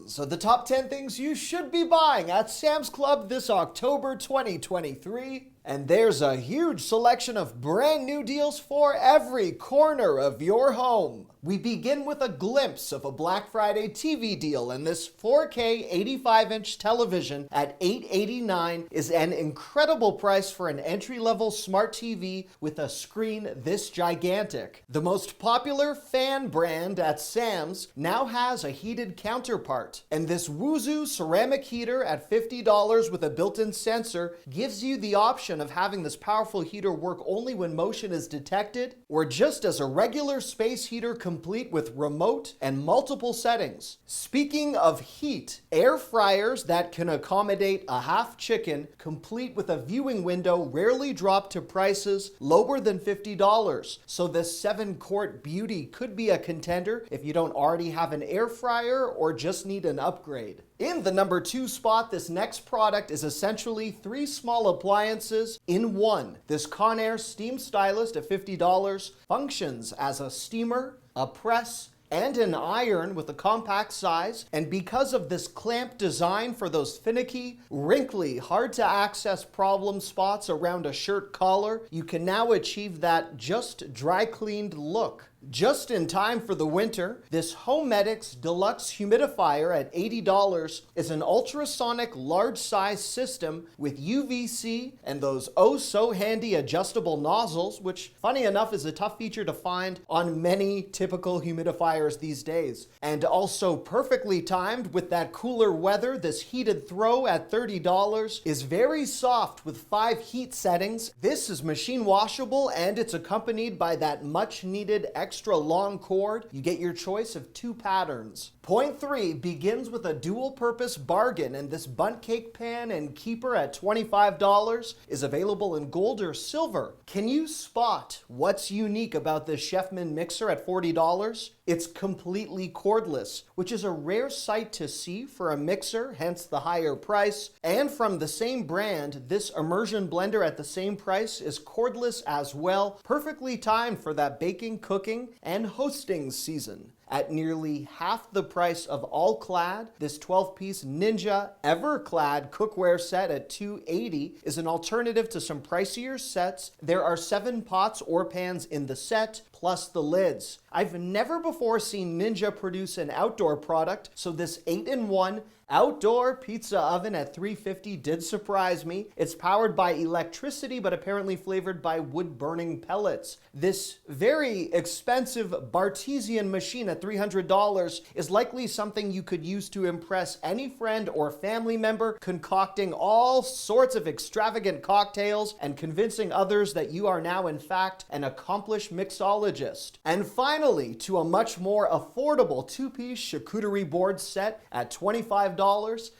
So the top 10 things you should be buying at Sam's Club this October 2023. And there's a huge selection of brand new deals for every corner of your home. We begin with a glimpse of a Black Friday TV deal, and this 4K 85-inch television at $889 is an incredible price for an entry-level smart TV with a screen this gigantic. The most popular fan brand at Sam's now has a heated counterpart, and this Wuzu ceramic heater at $50 with a built-in sensor gives you the option of having this powerful heater work only when motion is detected, or just as a regular space heater complete with remote and multiple settings. Speaking of heat, air fryers that can accommodate a half chicken complete with a viewing window rarely drop to prices lower than $50. So this 7-quart beauty could be a contender if you don't already have an air fryer or just need an upgrade. In the number 2 spot, this next product is essentially 3 small appliances in one. This Conair steam stylist at $50 functions as a steamer, a press, and an iron with a compact size, and because of this clamp design for those finicky, wrinkly, hard to access problem spots around a shirt collar, you can now achieve that just dry cleaned look. Just in time for the winter, this Homedics Deluxe Humidifier at $80 is an ultrasonic large-size system with UVC and those oh-so-handy adjustable nozzles, which, funny enough, is a tough feature to find on many typical humidifiers these days. And also perfectly timed with that cooler weather, this heated throw at $30 is very soft with 5 heat settings. This is machine washable, and it's accompanied by that much-needed extra long cord. You get your choice of 2 patterns. Point 3 begins with a dual-purpose bargain, and this bundt cake pan and keeper at $25 is available in gold or silver. Can you spot what's unique about this Chefman mixer at $40? It's completely cordless, which is a rare sight to see for a mixer, hence the higher price. And from the same brand, this immersion blender at the same price is cordless as well, perfectly timed for that baking, cooking, and hosting season. At nearly half the price of All-Clad, this 12-piece Ninja Everclad cookware set at $280 is an alternative to some pricier sets. There are 7 pots or pans in the set, plus the lids. I've never before seen Ninja produce an outdoor product, so this 8-in-1 outdoor pizza oven at $350 did surprise me. It's powered by electricity, but apparently flavored by wood-burning pellets. This very expensive Bartesian machine at $300 is likely something you could use to impress any friend or family member, concocting all sorts of extravagant cocktails and convincing others that you are now, in fact, an accomplished mixologist. And finally, to a much more affordable 2-piece charcuterie board set at $25.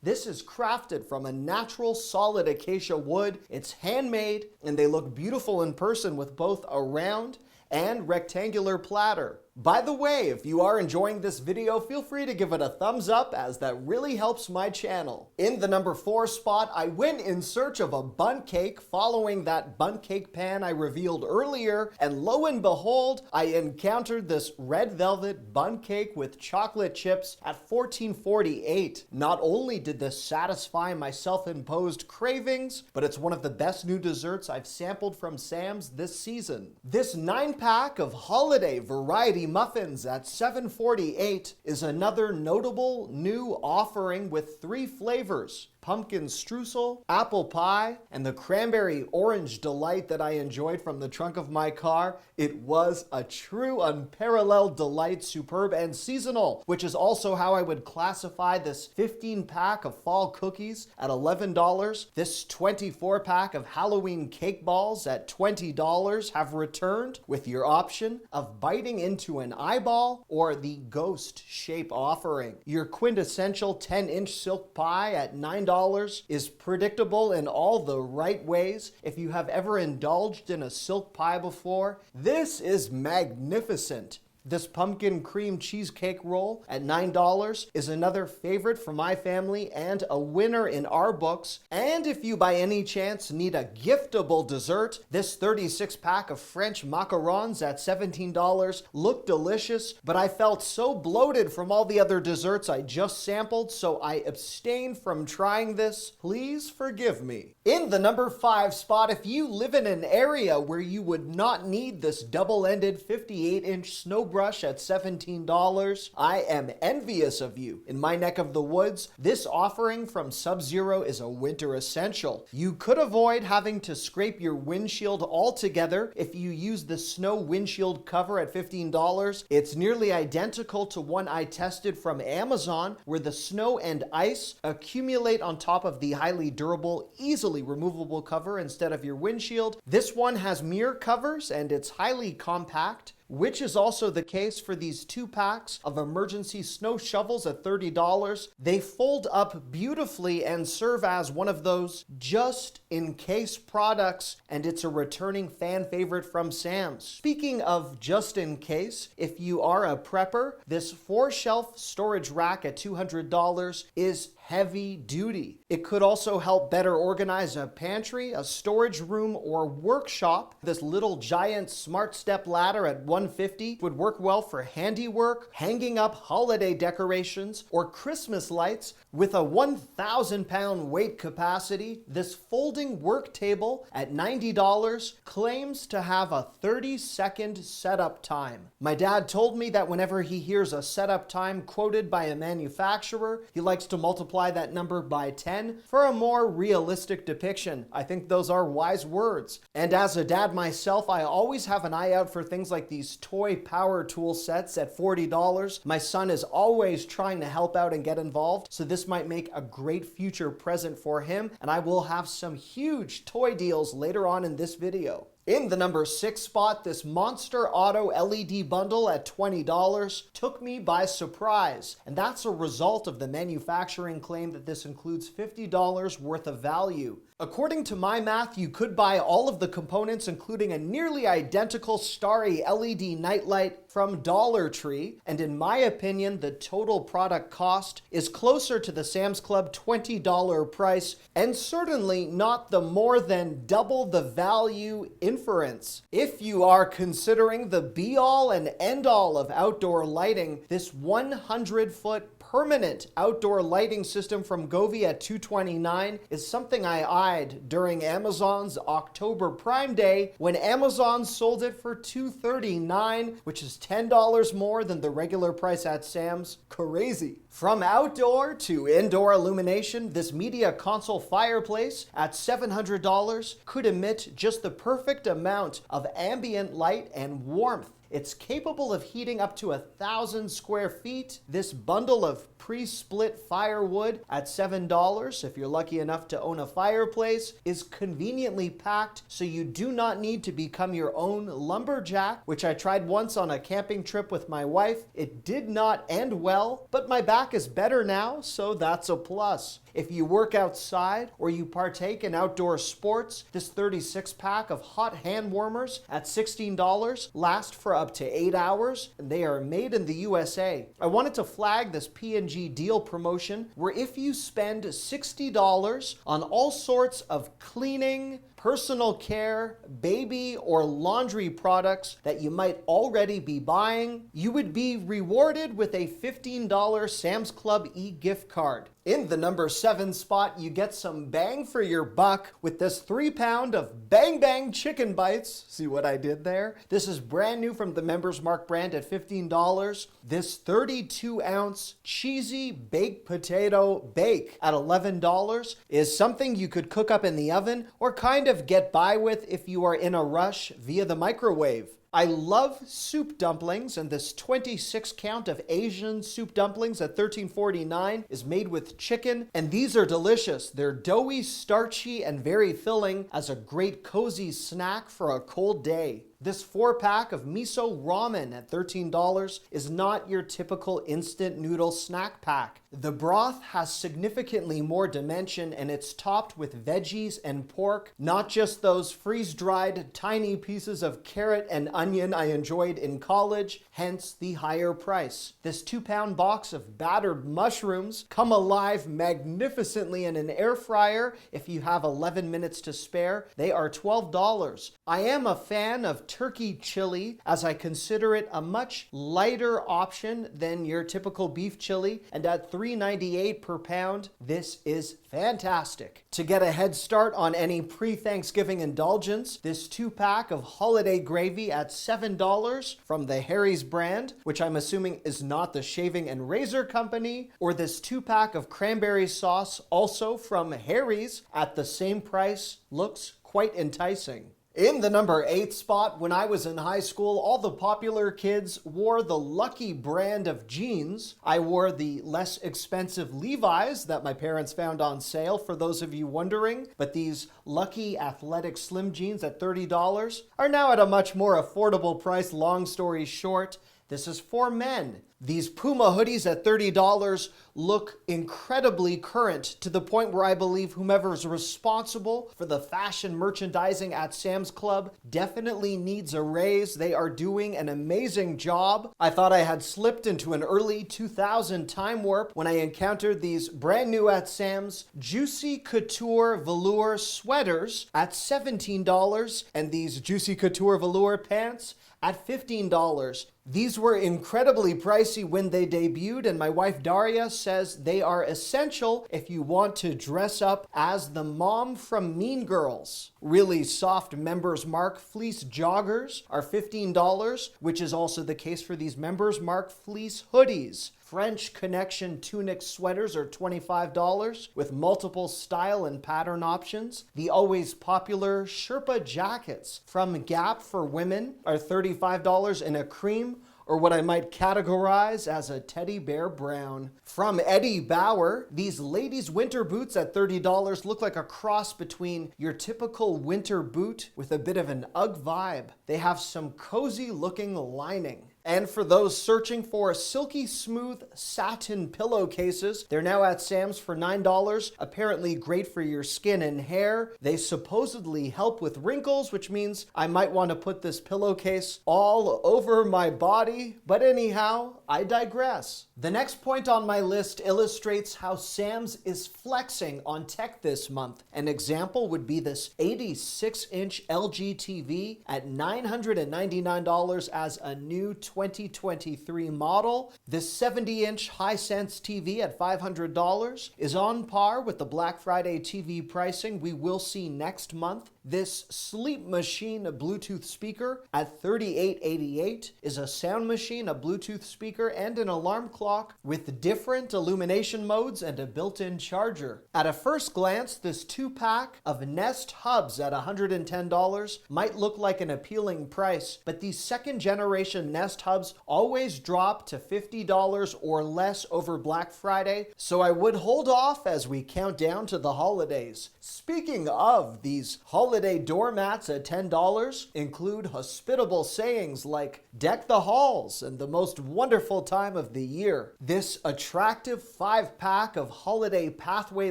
This is crafted from a natural solid acacia wood. It's handmade, and they look beautiful in person with both a round and rectangular platter. By the way, if you are enjoying this video, feel free to give it a thumbs up, as that really helps my channel. In the number 4 spot, I went in search of a bundt cake following that bundt cake pan I revealed earlier, and lo and behold, I encountered this red velvet bundt cake with chocolate chips at $14.48. Not only did this satisfy my self-imposed cravings, but it's one of the best new desserts I've sampled from Sam's this season. This 9-pack of holiday variety muffins at $7.48 is another notable new offering with 3 flavors: pumpkin streusel, apple pie, and the cranberry orange delight that I enjoyed from the trunk of my car. It was a true unparalleled delight, superb and seasonal, which is also how I would classify this 15-pack of fall cookies at $11. This 24-pack of Halloween cake balls at $20 have returned with your option of biting into an eyeball or the ghost shape offering. Your quintessential 10-inch silk pie at $9 is predictable in all the right ways. If you have ever indulged in a silk pie before, this is magnificent. This pumpkin cream cheesecake roll at $9 is another favorite for my family and a winner in our books. And if you by any chance need a giftable dessert, this 36-pack of French macarons at $17 looked delicious, but I felt so bloated from all the other desserts I just sampled, so I abstained from trying this. Please forgive me. In the number 5 spot, if you live in an area where you would not need this double-ended 58-inch snow brush at $17, I am envious of you. In my neck of the woods, this offering from Sub-Zero is a winter essential. You could avoid having to scrape your windshield altogether if you use the snow windshield cover at $15. It's nearly identical to one I tested from Amazon, where the snow and ice accumulate on top of the highly durable, easily removable cover instead of your windshield. This one has mirror covers and it's highly compact, which is also the case for these 2 packs of emergency snow shovels at $30. They fold up beautifully and serve as one of those just-in-case products, and it's a returning fan favorite from Sam's. Speaking of just-in-case, if you are a prepper, this 4-shelf storage rack at $200 is heavy duty. It could also help better organize a pantry, a storage room, or workshop. This little giant smart step ladder at $150 would work well for handiwork, hanging up holiday decorations, or Christmas lights. With a 1,000-pound weight capacity, this folding work table at $90 claims to have a 30-second setup time. My dad told me that whenever he hears a setup time quoted by a manufacturer, he likes to multiply that number by 10 for a more realistic depiction. I think those are wise words. And as a dad myself, I always have an eye out for things like these toy power tool sets at $40. My son is always trying to help out and get involved, so this might make a great future present for him, and I will have some huge toy deals later on in this video. In the number 6 spot, this Monster Auto LED bundle at $20 took me by surprise, and that's a result of the manufacturing claim that this includes $50 worth of value. According to my math, you could buy all of the components, including a nearly identical starry LED nightlight from Dollar Tree, and in my opinion, the total product cost is closer to the Sam's Club $20 price, and certainly not the more than double the value inference. If you are considering the be-all and end-all of outdoor lighting, this 100-foot permanent outdoor lighting system from Govee at $229 is something I eyed during Amazon's October Prime Day, when Amazon sold it for $239, which is $10 more than the regular price at Sam's. Crazy. From outdoor to indoor illumination, this media console fireplace at $700 could emit just the perfect amount of ambient light and warmth. It's capable of heating up to 1,000 square feet. This bundle of pre-split firewood at $7, if you're lucky enough to own a fireplace, is conveniently packed, so you do not need to become your own lumberjack, which I tried once on a camping trip with my wife. It did not end well, but my back is better now, so that's a plus. If you work outside or you partake in outdoor sports, this 36-pack of hot hand warmers at $16 last for up to 8 hours, and they are made in the USA. I wanted to flag this P&G deal promotion, where if you spend $60 on all sorts of cleaning, personal care, baby, or laundry products that you might already be buying, you would be rewarded with a $15 Sam's Club e-gift card. In the number 7 spot, you get some bang for your buck with this 3-pound of Bang Bang chicken bites. See what I did there? This is brand new from the Members Mark brand at $15. This 32-ounce cheesy baked potato bake at $11 is something you could cook up in the oven or kind of get by with if you are in a rush via the microwave. I love soup dumplings, and this 26 count of Asian soup dumplings at $13.49 is made with chicken, and these are delicious. They're doughy, starchy, and very filling as a great cozy snack for a cold day. This 4-pack of miso ramen at $13 is not your typical instant noodle snack pack. The broth has significantly more dimension and it's topped with veggies and pork, not just those freeze-dried tiny pieces of carrot and onion I enjoyed in college, hence the higher price. This 2-pound box of battered mushrooms come alive magnificently in an air fryer if you have 11 minutes to spare. They are $12. I am a fan of turkey chili as I consider it a much lighter option than your typical beef chili, and at $3.98 per pound, this is fantastic. To get a head start on any pre-Thanksgiving indulgence, this 2-pack of holiday gravy at $7 from the Harry's brand, which I'm assuming is not the shaving and razor company, or this 2-pack of cranberry sauce also from Harry's at the same price, looks quite enticing. In the number 8 spot, when I was in high school, all the popular kids wore the Lucky brand of jeans. I wore the less expensive Levi's that my parents found on sale, for those of you wondering. But these Lucky athletic slim jeans at $30 are now at a much more affordable price. Long story short, this is for men. These Puma hoodies at $30 look incredibly current, to the point where I believe whomever is responsible for the fashion merchandising at Sam's Club definitely needs a raise. They are doing an amazing job. I thought I had slipped into an early 2000 time warp when I encountered these brand new at Sam's Juicy Couture velour sweaters at $17 and these Juicy Couture velour pants at $15. These were incredibly pricey when they debuted, and my wife Daria says they are essential if you want to dress up as the mom from Mean Girls. Really soft Members Mark fleece joggers are $15, which is also the case for these Members Mark fleece hoodies. French Connection tunic sweaters are $25 with multiple style and pattern options. The always popular Sherpa jackets from Gap for women are $35 in a cream, or what I might categorize as a teddy bear brown. From Eddie Bauer, these ladies' winter boots at $30 look like a cross between your typical winter boot with a bit of an UGG vibe. They have some cozy looking lining. And for those searching for silky smooth satin pillowcases, they're now at Sam's for $9. Apparently great for your skin and hair. They supposedly help with wrinkles, which means I might want to put this pillowcase all over my body. But anyhow, I digress. The next point on my list illustrates how Sam's is flexing on tech this month. An example would be this 86-inch LG TV at $999 as a new 2023 model. This 70-inch Hisense TV at $500 is on par with the Black Friday TV pricing we will see next month. This Sleep Machine Bluetooth speaker at $38.88 is a sound machine, a Bluetooth speaker, and an alarm clock with different illumination modes and a built-in charger. At a first glance, this 2-pack of Nest hubs at $110 might look like an appealing price, but these second-generation Nest hubs always drop to $50 or less over Black Friday, so I would hold off as we count down to the holidays. Speaking of these holiday doormats at $10, include hospitable sayings like "deck the halls" and "the most wonderful time of the year." This attractive 5-pack of holiday pathway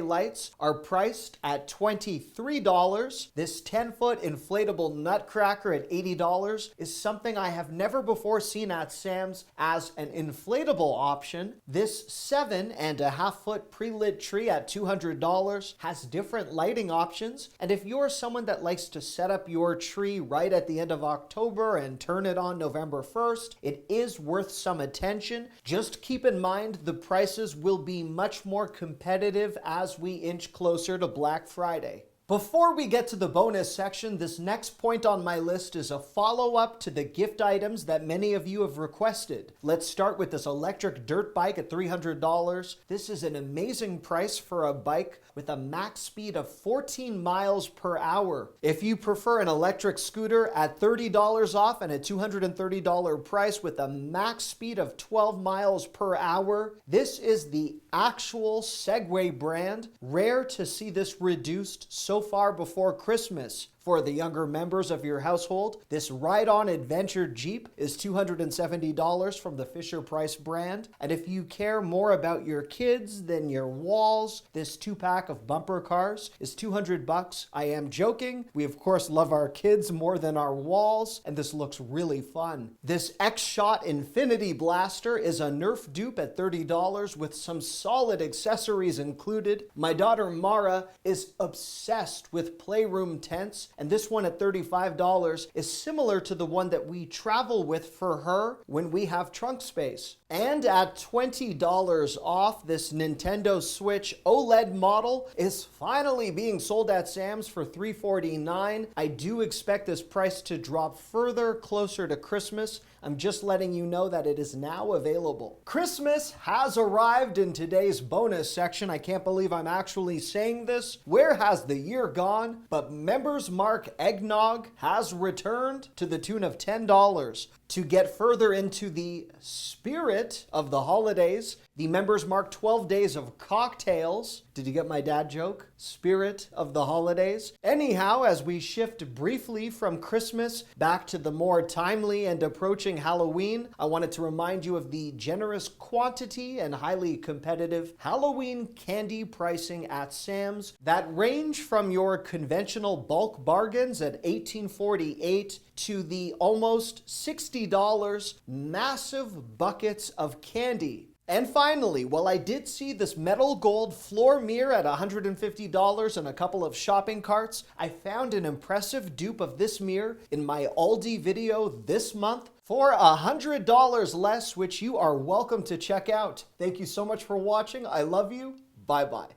lights are priced at $23. This 10-foot inflatable nutcracker at $80 is something I have never before seen at Sam's as an inflatable option. This 7.5-foot pre-lit tree at $200 has different lighting options, and if you're someone that likes to set up your tree right at the end of October and turn it on November 1st, it is worth some attention. Just keep in mind the prices will be much more competitive as we inch closer to Black Friday. Before we get to the bonus section, this next point on my list is a follow-up to the gift items that many of you have requested. Let's start with this electric dirt bike at $300. This is an amazing price for a bike with a max speed of 14 miles per hour. If you prefer an electric scooter at $30 off and a $230 price with a max speed of 12 miles per hour, this is the actual Segway brand. Rare to see this reduced so far before Christmas. For the younger members of your household, this ride-on adventure Jeep is $270 from the Fisher-Price brand. And if you care more about your kids than your walls, this 2-pack of bumper cars is $200. I am joking. We of course love our kids more than our walls, and this looks really fun. This X-Shot Infinity Blaster is a Nerf dupe at $30 with some solid accessories included. My daughter Mara is obsessed with playroom tents, and this one at $35 is similar to the one that we travel with for her when we have trunk space. And at $20 off, this Nintendo Switch OLED model is finally being sold at Sam's for $349. I do expect this price to drop further closer to Christmas. I'm just letting you know that it is now available. Christmas has arrived in today's bonus section. I can't believe I'm actually saying this. Where has the year gone? But Members Mark Eggnog has returned to the tune of $10. To get further into the spirit of the holidays, the Members Mark 12 Days of Cocktails. Did you get my dad joke? Spirit of the holidays. Anyhow, as we shift briefly from Christmas back to the more timely and approaching Halloween, I wanted to remind you of the generous quantity and highly competitive Halloween candy pricing at Sam's that range from your conventional bulk bargains at $18.48 to the almost $60 massive buckets of candy. And finally, while I did see this metal gold floor mirror at $150 in a couple of shopping carts, I found an impressive dupe of this mirror in my Aldi video this month for $100 less, which you are welcome to check out. Thank you so much for watching. I love you. Bye-bye.